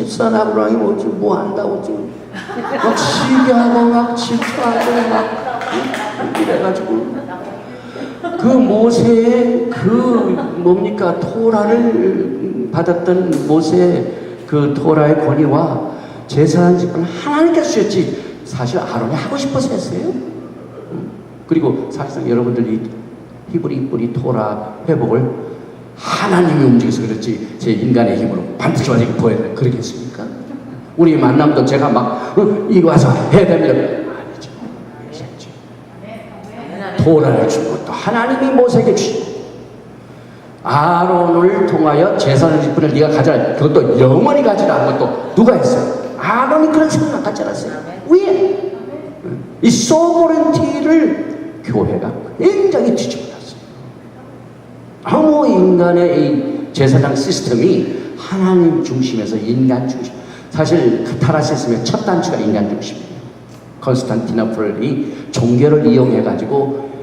집사나 아브라함이 뭐 한다고 지금 막 시기하고 막 질투하고 막 이래가지고 그 모세의 그 뭡니까 토라를 받았던 모세의 그 토라의 권위와 제사한 직분을 하나님께서 주셨지 사실 아론이 하고 싶어서 했어요. 그리고 사실상 여러분들이 히브리 뿌리 토라 회복을 하나님이 움직여서 그렇지 제 인간의 힘으로 반드시 완전히 보여야 돼. 그러겠습니까? 우리 만남도 제가 막 이거 와서 해야 됩니다. 아니죠. 토라를 준 것도 하나님이 모세에게 주시고 아론을 통하여 제사의 직분을 네가 가져라. 그것도 영원히 가지라 한 것도 누가 했어요? 아론이 그런 생각 갖지 않았어요. 왜? 이 소버런티를 교회가 굉장히 뒤집어놨어요. 너무 인간의 이 제사장 시스템이 하나님 중심에서 인간 중심. 사실 카타라시스의 첫 단추가 인간 중심이에요. 컨스탄티노플이 종교를 이용해가지고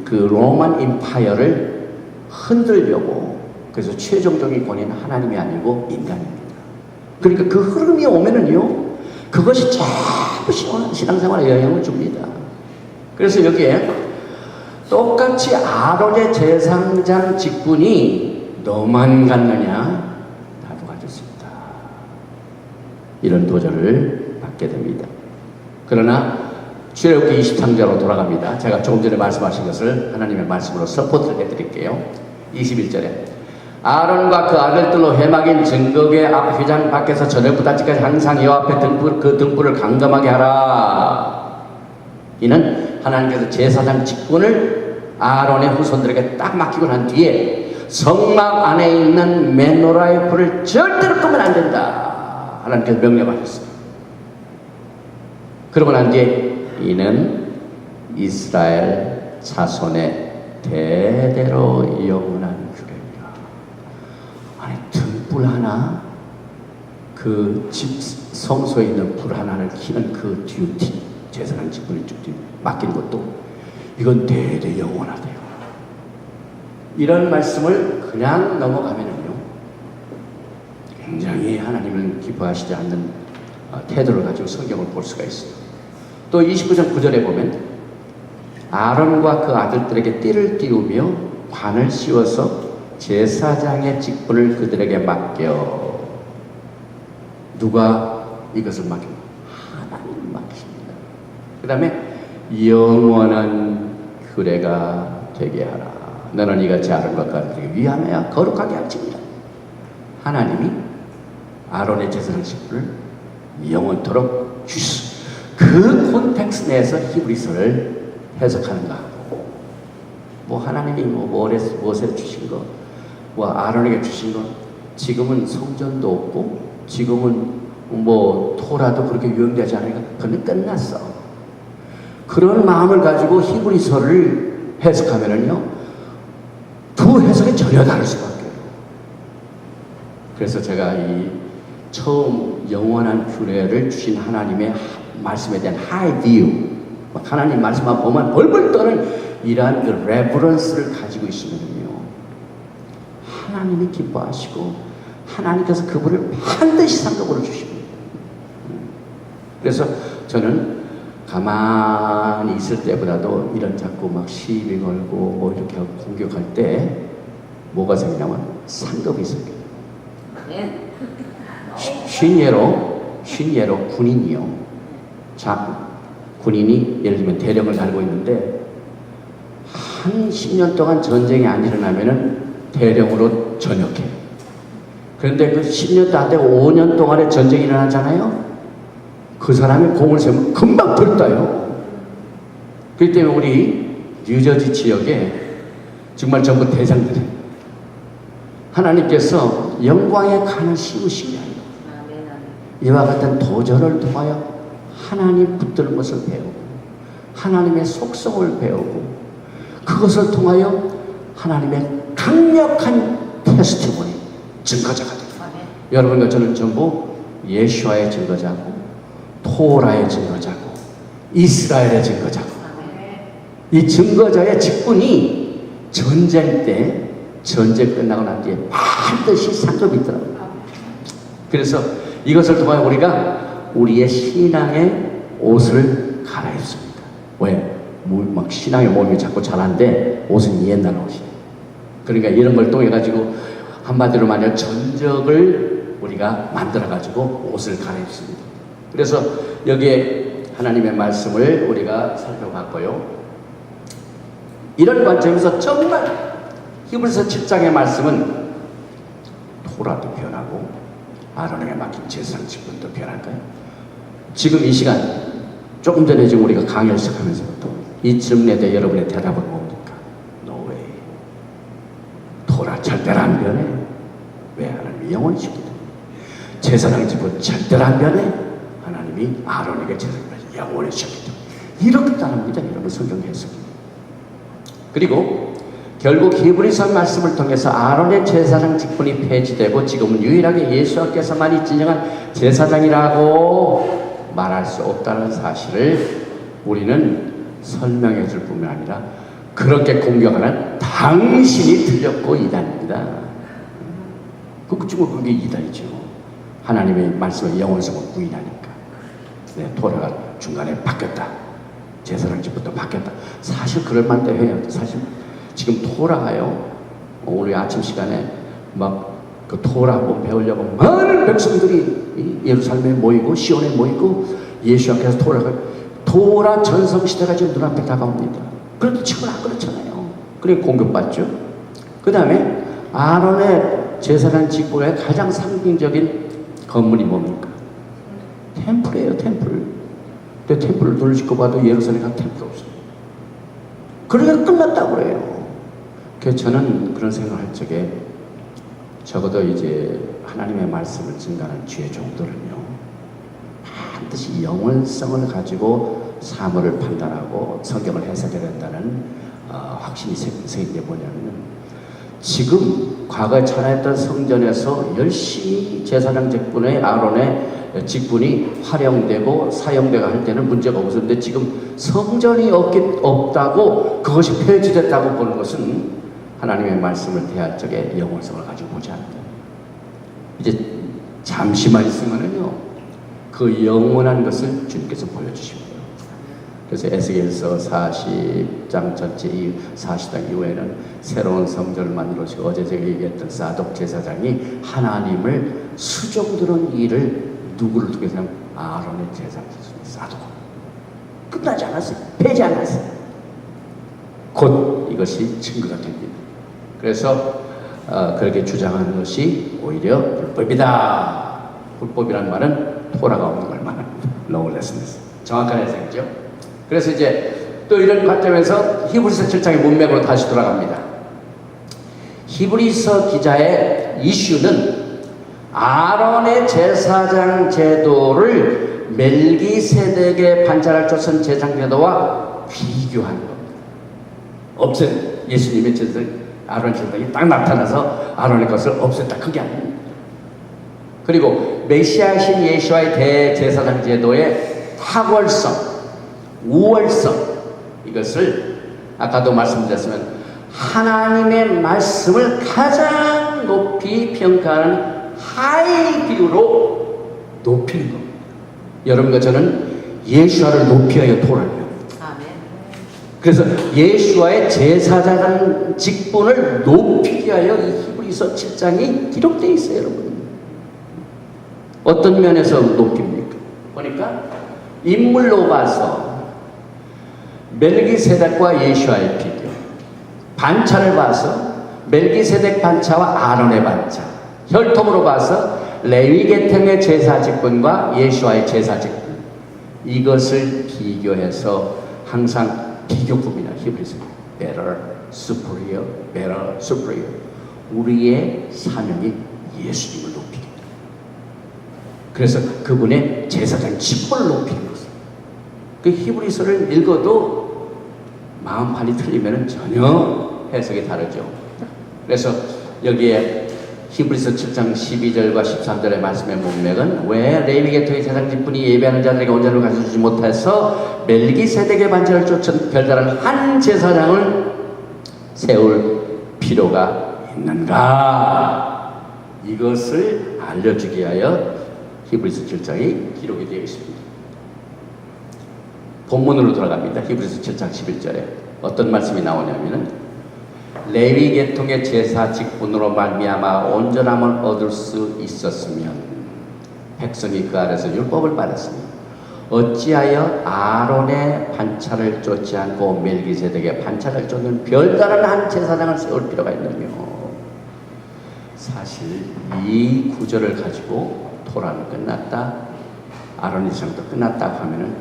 그 로만 임파이어를 흔들려고 그래서 최종적인 권위는 하나님이 아니고 인간입니다. 그러니까 그 흐름이 오면은요 그것이 전부 신앙생활에 영향을 줍니다. 그래서 여기에 똑같이 아론의 제사장 직분이 너만 갖느냐 나도 가졌습니다. 이런 도전을 받게 됩니다. 그러나 출애굽기 23절로 돌아갑니다. 제가 조금 전에 말씀하신 것을 하나님의 말씀으로 서포트를 해드릴게요. 21절에 아론과 그 아들들로 회막인 증거궤 앞 휘장 밖에서 저녁부터 아침까지 항상 여호와 앞에 그 등불을 감감하게 하라. 이는 하나님께서 제사장 직분을 아론의 후손들에게 딱 맡기고 난 뒤에 성막 안에 있는 메노라의 불을 절대로 끄면 안 된다. 하나님께서 명령하셨어요. 그러고 난 뒤에 이는 이스라엘 자손의 대대로 영원한 규례니라. 아니 등불 하나 그 집 성소에 있는 불 하나를 켜는 그 듀티 제사장 직분을 맡긴 것도 이건 대대 영원하대요. 이런 말씀을 그냥 넘어가면은요 굉장히 하나님을 기뻐하시지 않는 태도를 가지고 성경을 볼 수가 있어요. 또 29장 9절에 보면 아론과 그 아들들에게 띠를 띄우며 관을 씌워서 제사장의 직분을 그들에게 맡겨. 누가 이것을 맡깁니다? 하나님 맡깁니다. 그 다음에 영원한 규례가 되게 하라. 너는 이같이 아론과 그 아들에게 위하여 거룩하게 할지니라. 하나님이 아론의 제사장 직분을 영원토록 주셨습니다. 그 콘텍스트 내에서 히브리서를 해석하는가 하고 뭐 하나님이 무엇에 주신 거 뭐 아론에게 주신 거 지금은 성전도 없고 지금은 뭐 토라도 그렇게 유용되지 않으니까 그건 끝났어. 그런 마음을 가지고 히브리서를 해석하면은요 두 해석이 전혀 다를 수밖에 없어요. 그래서 제가 이 처음 영원한 규례를 주신 하나님의 말씀에 대한 하이 뷰, 하나님 말씀만 보면 벌벌 떠는 이러한 그 레버런스를 가지고 있으면요 하나님이 기뻐하시고 하나님께서 그분을 반드시 상급으로 주십니다. 그래서 저는 가만히 있을 때보다도 이런 자꾸 막 시비 걸고 뭐 이렇게 공격할 때 뭐가 생기냐면 상급이 생겨요. 쉰예로 군인이요. 자, 군인이 예를 들면 대령을 달고 있는데 한 10년 동안 전쟁이 안 일어나면은 대령으로 전역해. 그런데 그 10년도 안 되고 5년 동안에 전쟁이 일어나잖아요. 그 사람이 공을 세우면 금방 들떠요. 그렇기 때문에 우리 뉴저지 지역에 정말 전부 대장들이 하나님께서 영광의 간을 씌우신 게 아니에요. 이와 같은 도전을 통하여 하나님 붙드는 것을 배우고 하나님의 속성을 배우고 그것을 통하여 하나님의 강력한 테스티모니 증거자가 됩니다. 여러분과 저는 전부 예수와의 증거자고 토라의 증거자고 이스라엘의 증거자고 이 증거자의 직분이 전쟁 때 전쟁 끝나고 난 뒤에 반드시 상급이 있더라고요. 그래서 이것을 통해 우리가 우리의 신앙의 옷을 갈아입습니다. 왜? 막 신앙의 몸이 자꾸 자란데 옷은 옛날 옷이에요. 그러니까 이런 걸 통해 가지고 한마디로 말하면 전적을 우리가 만들어 가지고 옷을 갈아입습니다. 그래서 여기에 하나님의 말씀을 우리가 살펴봤고요. 이런 관점에서 정말 히브리서 7장의 말씀은 토라도 변하고 아론에게 맡긴 제사장 직분도 변할까요? 지금 이 시간 조금 전에 지금 우리가 강의를 시작하면서부터 이 질문에 대해 여러분의 대답은 뭡니까? No way. 토라 절대로 안 변해. 왜? 하나님이 영원히 시키다. 제사장 직분 절대로 안 변해. 하나님이 아론에게 제사장을 영원히 시키다. 이렇게 따릅니다. 여러분 성경 해석이. 그리고 결국 히브리서 말씀을 통해서 아론의 제사장 직분이 폐지되고 지금은 유일하게 예수께서만이 진정한 제사장이라고 말할 수 없다는 사실을 우리는 설명해 줄 뿐만 아니라 그렇게 공격하는 당신이 틀렸고 이단입니다. 그게 이단이죠. 하나님의 말씀의 영원성을 부인하니까. 네, 토라가 중간에 바뀌었다. 제사장 직분도 바뀌었다. 사실 그럴 만도 해요. 사실 지금 토라가요, 오늘 아침 시간에 막 그 토라 한번 배우려고 많은 백성들이 예루살렘에 모이고 시온에 모이고 예수 앞에서 토라 전성시대가 지금 눈앞에 다가옵니다. 그런데 지금은 안 그렇잖아요. 그래 공격받죠. 그 다음에 아론의 제사장 직분의 가장 상징적인 건물이 뭡니까? 템플이에요. 템플. 근데 템플을 눈을 씻고 봐도 예루살렘에 간 템플 없어요. 그러니까 끝났다고 그래요. 그래서 저는 그런 생각을 할 적에 적어도 이제 하나님의 말씀을 증거하는 주의 종들은요, 반드시 영원성을 가지고 사물을 판단하고 성경을 해석해야 된다는 확신이 생긴 게 뭐냐면, 지금 과거에 전했던 성전에서 열심히 제사장 직분의 아론의 직분이 활용되고 사용되고 할 때는 문제가 없었는데, 지금 성전이 없다고 그것이 폐지됐다고 보는 것은 하나님의 말씀을 대할 적에 영원성을 가지고 보지 않는다. 이제 잠시만 있으면은요, 그 영원한 것을 주님께서 보여주십니다. 그래서 에스겔서 40장 전체 이 40장 이후에는 새로운 성전을 만들어주시고, 어제 제가 얘기했던 사독 제사장이 하나님을 수종드는 일을 누구를 통해서 하면 아론의 제사장 사독. 끝나지 않았어요. 폐지 않았어요. 곧 이것이 증거가 됩니다. 그래서 그렇게 주장하는 것이 오히려 불법이다. 불법이라는 말은 토라가 없는 걸 말합니다. lawlessness. 정확한 해석이죠. 그래서 이제 또 이런 관점에서 히브리서 7장의 문맥으로 다시 돌아갑니다. 히브리서 기자의 이슈는 아론의 제사장 제도를 멜기세덱의 반차를 쫓은 제사장 제도와 비교하는 겁니다. 없앤 예수님의 제사장 아론 제사장이 딱 나타나서 아론의 것을 없앴다. 그게 아닙니다. 그리고 메시아이신 예수와의 대제사장 제도의 탁월성, 우월성, 이것을 아까도 말씀드렸으면 하나님의 말씀을 가장 높이 평가하는 하이 뷰로 높이는 겁니다. 여러분과 저는 예수와를 높여야 토라를. 그래서 예수와의 제사장 직분을 높이기 위하여 이 히브리서 7장이 기록되어 있어요, 여러분. 어떤 면에서 높입니까? 보니까 인물로 봐서 멜기세덱과 예수와의 비교, 반차를 봐서 멜기세덱 반차와 아론의 반차, 혈통으로 봐서 레위 계통의 제사 직분과 예수와의 제사 직분, 이것을 비교해서 항상 비교급이나 히브리서 better, superior, better, superior. 우리의 사명이 예수님을 높이기. 그래서 그분의 제사장 직분을 높이는 것입니다. 그 히브리서를 읽어도 마음판이 틀리면 전혀 해석이 다르죠. 그래서 여기에 히브리서 7장 12절과 13절의 말씀의 문맥은 왜 레위 계통의 제사장 직분이 예배하는 자들에게 온전을 가져주지 못해서 멜기세덱의 반차를 쫓은 별다른 한 제사장을 세울 필요가 있는가? 이것을 알려주기 위하여 히브리서 7장이 기록이 되어 있습니다. 본문으로 돌아갑니다. 히브리서 7장 11절에 어떤 말씀이 나오냐면은 레위 계통의 제사 직분으로 말미암아 온전함을 얻을 수 있었으면 백성이 그 아래서 율법을 받았으니 어찌하여 아론의 반차를 쫓지 않고 멜기세덱의 반차를 쫓는 별다른 한 제사장을 세울 필요가 있느냐. 사실 이 구절을 가지고 토라는 끝났다, 아론의 제사장도 끝났다고 하면은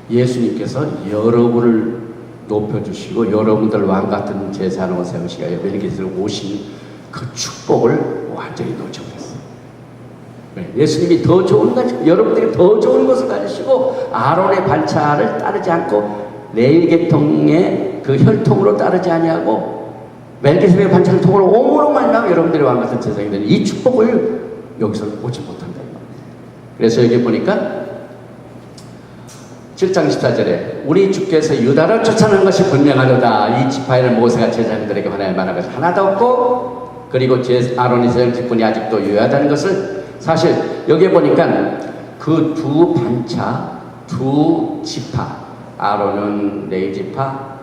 예수님께서 여러분을 높여주시고 여러분들 왕같은 제사장을 세우시고 멜기세덱 오신 그 축복을 완전히 놓쳐버렸어요. 예수님이 더 좋은 것, 여러분들이 더 좋은 것을 가지시고 아론의 반차를 따르지 않고 레위 계통의 그 혈통으로 따르지 아니하고 멜기세덱의 반차를 통으로 옴으로 말미암아 여러분들이 왕같은 제사장이 되는 이 축복을 여기서 보지 못한다. 그래서 여기 보니까 7장 14절에 우리 주께서 유다를 쫓아낸 것이 분명하도다. 이 지파에는 모세가 제사장들에게 관할 만한 것이 하나도 없고 그리고 아론의 제사장 직분이 아직도 유효하다는 것을 사실 여기에 보니까 그 두 반차, 두 지파, 아론은 레위 지파,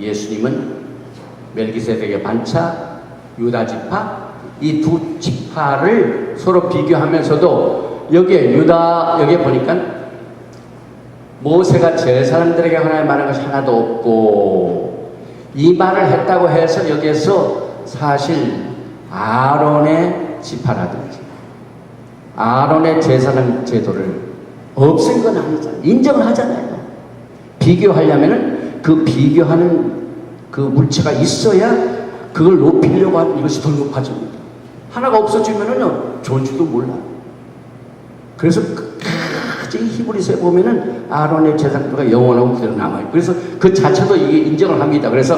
예수님은 멜기세덱의 반차, 유다 지파, 이 두 지파를 서로 비교하면서도 여기에 보니까 모세가 제사장들에게 관할 만한 것이 하나도 없고 이 말을 했다고 해서 여기에서 사실 아론의 지파라든지 아론의 제사장 제도를 없앤 건 아니잖아요. 인정을 하잖아요. 비교하려면은 그 비교하는 그 물체가 있어야 그걸 높이려고 하는 이것이 더 높아집니다. 하나가 없어지면은요, 좋은지도 몰라. 그래서 히브리서에 보면은 아론의 제사장도가 영원하고 그대로 남아요. 그래서 그 자체도 이게 인정을 합니다. 그래서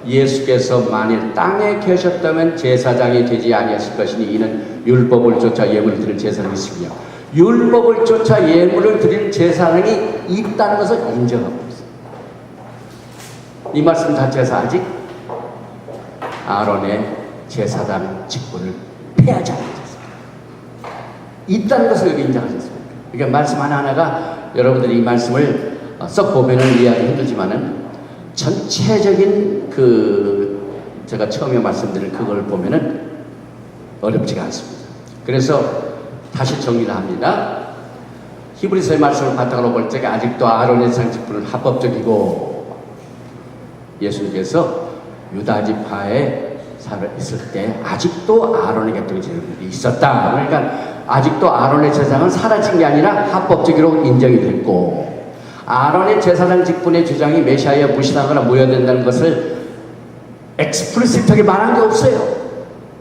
예수께서 만일 땅에 계셨다면 제사장이 되지 아니하실 것이니 이는 율법을 쫓아 예물을 드릴 제사장이 있으며 율법을 쫓아 예물을 드릴 제사장이 있다는 것을 인정하고 있어요. 이 말씀 자체에서 아직 아론의 제사장 직분을 폐하지 않았습니다. 있다는 것을 여기 인정하셨습니다. 그러니까 말씀 하나하나가 여러분들이 이 말씀을 썩 보면은 이해하기 힘들지만은 전체적인 제가 처음에 말씀드린 그걸 보면은 어렵지가 않습니다. 그래서 다시 정리를 합니다. 히브리서의 말씀을 바탕으로 볼 적에 아직도 아론의 제사장 직분은 합법적이고 예수님께서 유다 지파에 있을 때 아직도 아론의 계통의 제사장들이 있었다. 그러니까 아직도 아론의 제사장은 사라진 게 아니라 합법적으로 인정이 됐고 아론의 제사장 직분의 주장이 메시아에 무시당하거나 무효된다는 것을 엑스플리시트하게 말한 게 없어요.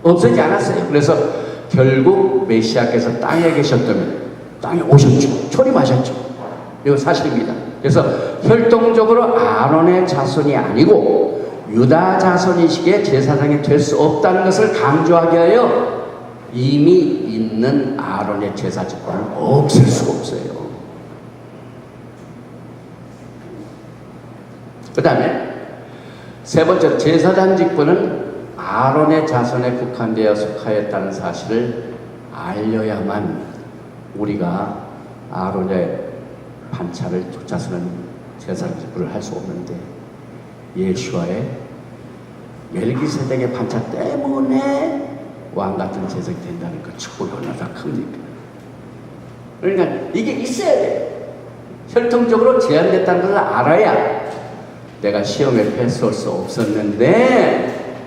없어지지 않았어요. 그래서 결국 메시아께서 땅에 계셨다면 땅에 오셨죠. 초림하셨죠. 이거 사실입니다. 그래서 혈통적으로 아론의 자손이 아니고 유다 자손이시기에 제사장이 될 수 없다는 것을 강조하기 위하여 이미 있는 아론의 제사 직분을 없앨 수가 없어요. 그 다음에 세 번째, 제사장 직분은 아론의 자손에 국한되어 속하였다는 사실을 알려야만 우리가 아론의 반차를 쫓아서는 제사장 직분을 할 수 없는데 예수와의 멜기세덱의 반차 때문에 왕같은 제사장이 된다는 그 축복이 얼마나 큽니까? 그러니까 이게 있어야 돼요. 혈통적으로 제한됐다는 것을 알아야 내가 시험에 패스할 수 없었는데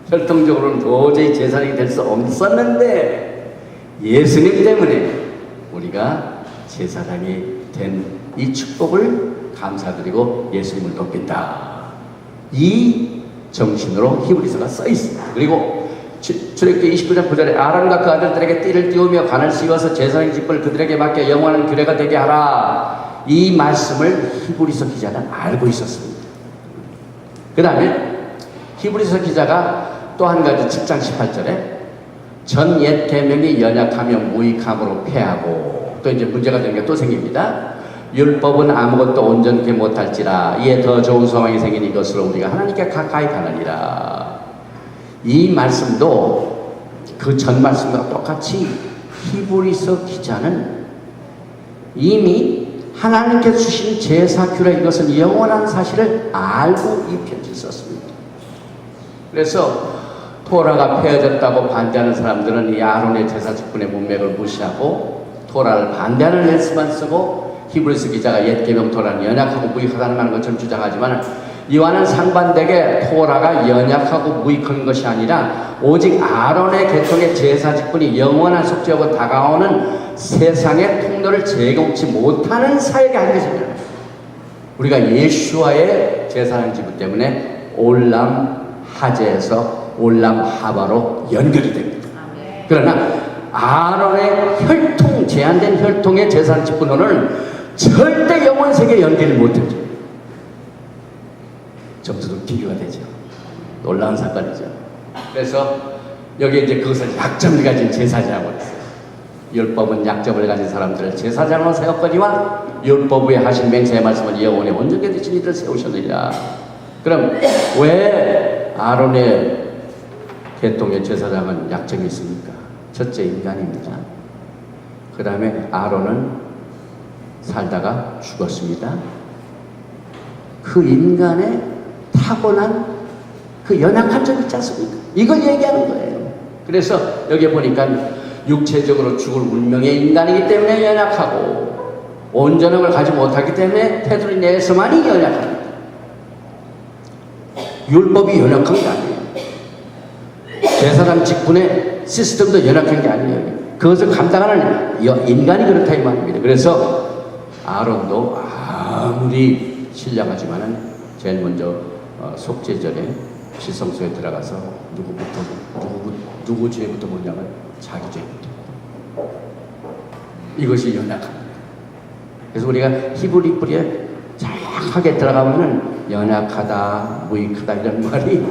혈통적으로는 도저히 제사장이 될 수 없었는데 예수님 때문에 우리가 제사장이 된 이 축복을 감사드리고 예수님을 돕겠다. 이 정신으로 히브리서가 써 있습니다. 그리고 출애굽기 29장 9절에 아론과 그 아들들에게 띠를 띄우며 관을 씌워서 제사장 직분을 그들에게 맡겨 영원한 규례가 되게 하라. 이 말씀을 히브리서 기자는 알고 있었습니다. 그 다음에 히브리서 기자가 또 한 가지 7장 18절에 전 옛 계명이 연약하며 무익함으로 폐하고 또 이제 문제가 되는 게 또 생깁니다. 율법은 아무것도 온전케 못할지라 이에 더 좋은 소망이 생긴 이것으로 우리가 하나님께 가까이 가느니라. 이 말씀도 그 전 말씀과 똑같이 히브리서 기자는 이미 하나님께서 주신 제사규라 이것은 영원한 사실을 알고 이 편지를 썼습니다. 그래서 토라가 폐해졌다고 반대하는 사람들은 이 아론의 제사 직분의 문맥을 무시하고 토라를 반대하는 렌스만 쓰고 히브리서 기자가 옛 계명 토라는 연약하고 무익하다는 것처럼 주장하지만 이와는 상반되게 토라가 연약하고 무익한 것이 아니라 오직 아론의 계통의 제사 직분이 영원한 속죄하고 다가오는 세상의 통로를 제공치 못하는 사역이 한 것입니다. 우리가 예수와의 제사장 직분 때문에 올람 하제에서 올람 하바로 연결이 됩니다. 그러나 아론의 혈통, 제한된 혈통의 제사장 직분으로는 절대 영원 세계에 연결이 못되죠. 점수도 비교가 되죠. 놀라운 사건이죠. 그래서 여기에 이제 그것을 약점을 가진 제사장이라고 했어요. 율법은 약점을 가진 사람들을 제사장으로 세웠거니와 율법 위에 하신 맹세의 말씀은 영원의 온전케 되신 이들을 세우셨느니라. 그럼 왜 아론의 계통의 제사장은 약점이 있습니까? 첫째, 인간입니다. 그 다음에 아론은 살다가 죽었습니다. 그 인간의 타고난 그 연약한 점 있지 않습니까? 이걸 얘기하는 거예요. 그래서 여기 보니까 육체적으로 죽을 운명의 인간이기 때문에 연약하고 온전함을 가지 못하기 때문에 테두리 내에서만이 연약합니다. 율법이 연약한 게 아니에요. 제사장 직분의 시스템도 연약한 게 아니에요. 그것을 감당하는 인간이 그렇다 이 말입니다. 그래서 아론도 아무리 신령하지만은 제일 먼저 속죄 전에 지성소에 들어가서 누구 죄부터 보냐면 자기 죄부터. 이것이 연약합니다. 그래서 우리가 히브리 뿌리에 정확하게 들어가면은 연약하다, 무익하다 이런 말이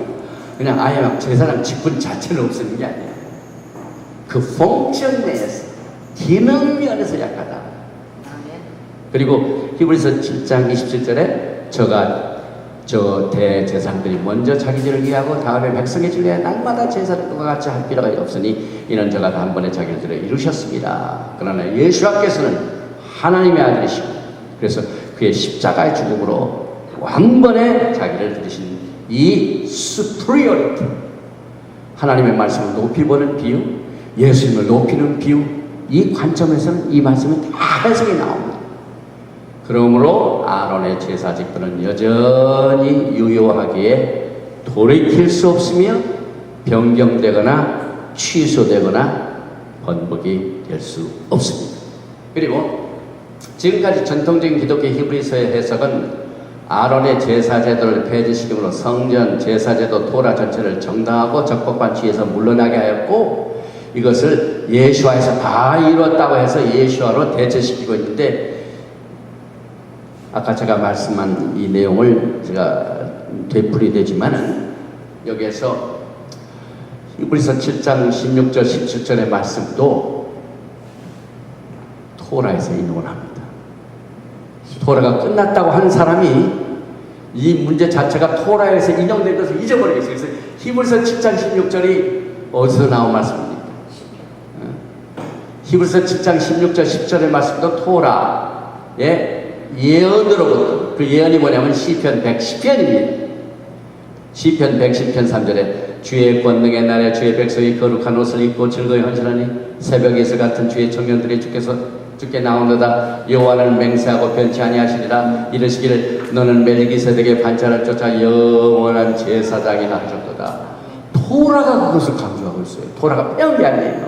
그냥 아예 막 제사장 직분 자체는 없애는 게 아니에요. 그 펑션 내에서 기능 면에서 약하다. 그리고 히브리서 7장 27절에 저 대제사장들이 먼저 자기 죄를 위하고 다음에 백성의 죄를 위해 날마다 제사들과 같이 할 필요가 없으니 이는 저가 단번에 자기를 들어 이루셨습니다. 그러나 예수께서는 하나님의 아들이시고 그래서 그의 십자가의 죽음으로 왕번에 자기를 들으신 이 superiority, 하나님의 말씀을 높이 보는 비유, 예수님을 높이는 비유, 이 관점에서는 이 말씀은 다 해석이 나옵니다. 그러므로 아론의 제사 직분은 여전히 유효하기에 돌이킬 수 없으며 변경되거나 취소되거나 번복이 될 수 없습니다. 그리고 지금까지 전통적인 기독교 히브리서의 해석은 아론의 제사 제도를 폐지시킴으로 성전, 제사 제도, 토라 전체를 정당하고 적법한 지에서 물러나게 하였고 이것을 예수와에서 다 이뤘다고 해서 예수와로 대체시키고 있는데 아까 제가 말씀한 이 내용을 제가 되풀이되지만은 여기에서 히브리서 7장 16절 17절의 말씀도 토라에서 인용을 합니다. 토라가 끝났다고 하는 사람이 이 문제 자체가 토라에서 인용된 것을 잊어버리겠어요. 그래서 히브리서 7장 16절이 어디서 나온 말씀입니까? 히브리서 7장 16절 10절의 말씀도 토라의 예언으로부터, 그 예언이 뭐냐면 시편 110편입니다. 시편 110편 3절에 주의 권능의 날에 주의 백성이 거룩한 옷을 입고 즐거이 헌신하니 새벽에서 같은 주의 청년들이 주께 나오노다. 여호와는 맹세하고 변치 아니하시리라. 이르시기를 너는 멜기세덱의 반차를 쫓아 영원한 제사장이라 하셨도다. 토라가 그것을 강조하고 있어요. 토라가 빼온 게 아니에요.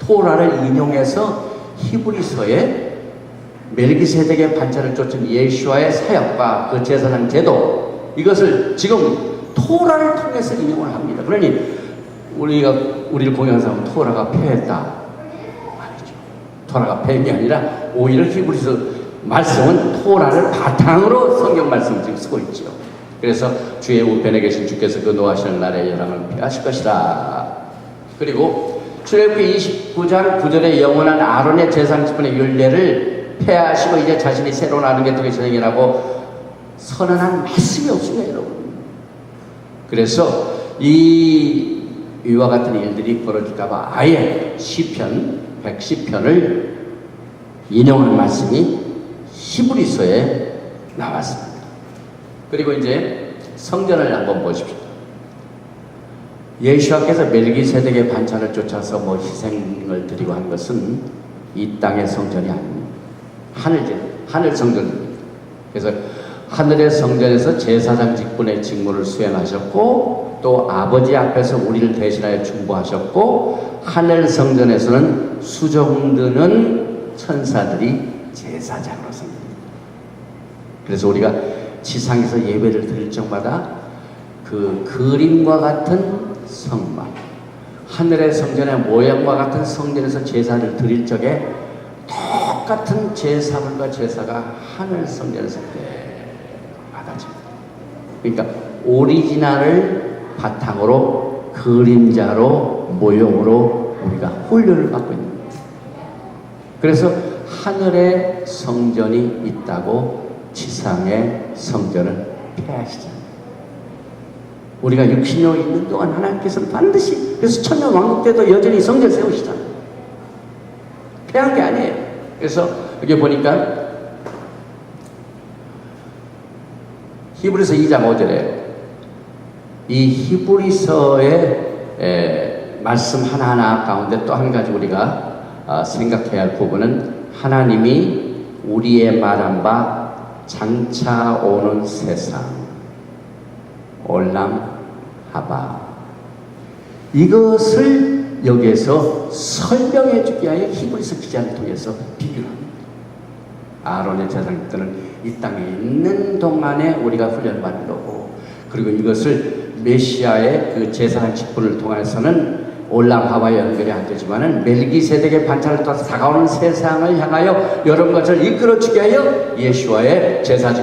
토라를 인용해서 히브리서에 멜기세덱의 반차를 쫓은 예수와의 사역과 그 제사장 제도, 이것을 지금 토라를 통해서 인용을 합니다. 그러니 우리를 공유하는 사람은 토라가 폐했다 아니죠. 토라가 폐한 게 아니라 오히려 히브리서 말씀은 토라를 바탕으로 성경 말씀을 지금 쓰고 있죠. 그래서 주의 우편에 계신 주께서 그 노하시는 날에 열왕을 폐하실 것이다. 그리고 출애굽기 29장 9절에 영원한 아론의 제사장 직분의 율례를 폐하시고 이제 자신이 새로운 아론 계통의 제사장이라고 선언한 말씀이 없습니다, 여러분. 그래서 이 이와 같은 일들이 벌어질까봐 아예 시편 110편을 인용하는 말씀이 히브리서에 나왔습니다. 그리고 이제 성전을 한번 보십시오. 예수와께서 멜기세덱의 반찬을 쫓아서 뭐 희생을 드리고 한 것은 이 땅의 성전이 아닙니다. 하늘 성전입니다. 그래서 하늘의 성전에서 제사장 직분의 직무를 수행하셨고, 또 아버지 앞에서 우리를 대신하여 중보하셨고, 하늘 성전에서는 수종드는 천사들이 제사장으로 섬깁니다. 그래서 우리가 지상에서 예배를 드릴 적마다 그 그림과 같은 성막, 하늘의 성전의 모양과 같은 성전에서 제사를 드릴 적에 똑같은 제사물과 제사가 하늘 성전에서 받아집니다. 그러니까 오리지널을 바탕으로 그림자로 모형으로 우리가 훈련을 받고 있는 거예요. 그래서 하늘의 성전이 있다고 지상의 성전을 폐하시잖아요. 우리가 60년 있는 동안 하나님께서는 반드시, 그래서 천년 왕국 때도 여전히 성전 세우시잖아요. 폐한 게 아니에요. 그래서 여기 보니까 히브리서 2장 5절에 이 히브리서의 말씀 하나하나 가운데 또 한 가지 우리가 생각해야 할 부분은, 하나님이 우리의 말한 바 장차 오는 세상 올람 하바, 이것을 여기에서 설명해 주기 위하여 히브리서 기자를 통해서 비교를 합니다. 아론의 제사장들은 이 땅에 있는 동안에 우리가 훈련을 받는 거고, 그리고 이것을 메시아의 그 제사장 직분을 통해서는 올람 하바에 연결이 안 되지만은 멜기세덱의 반찬을 따라서 다가오는 세상을 향하여 여러분 것을 이끌어 주게 하여 예수와의 제사직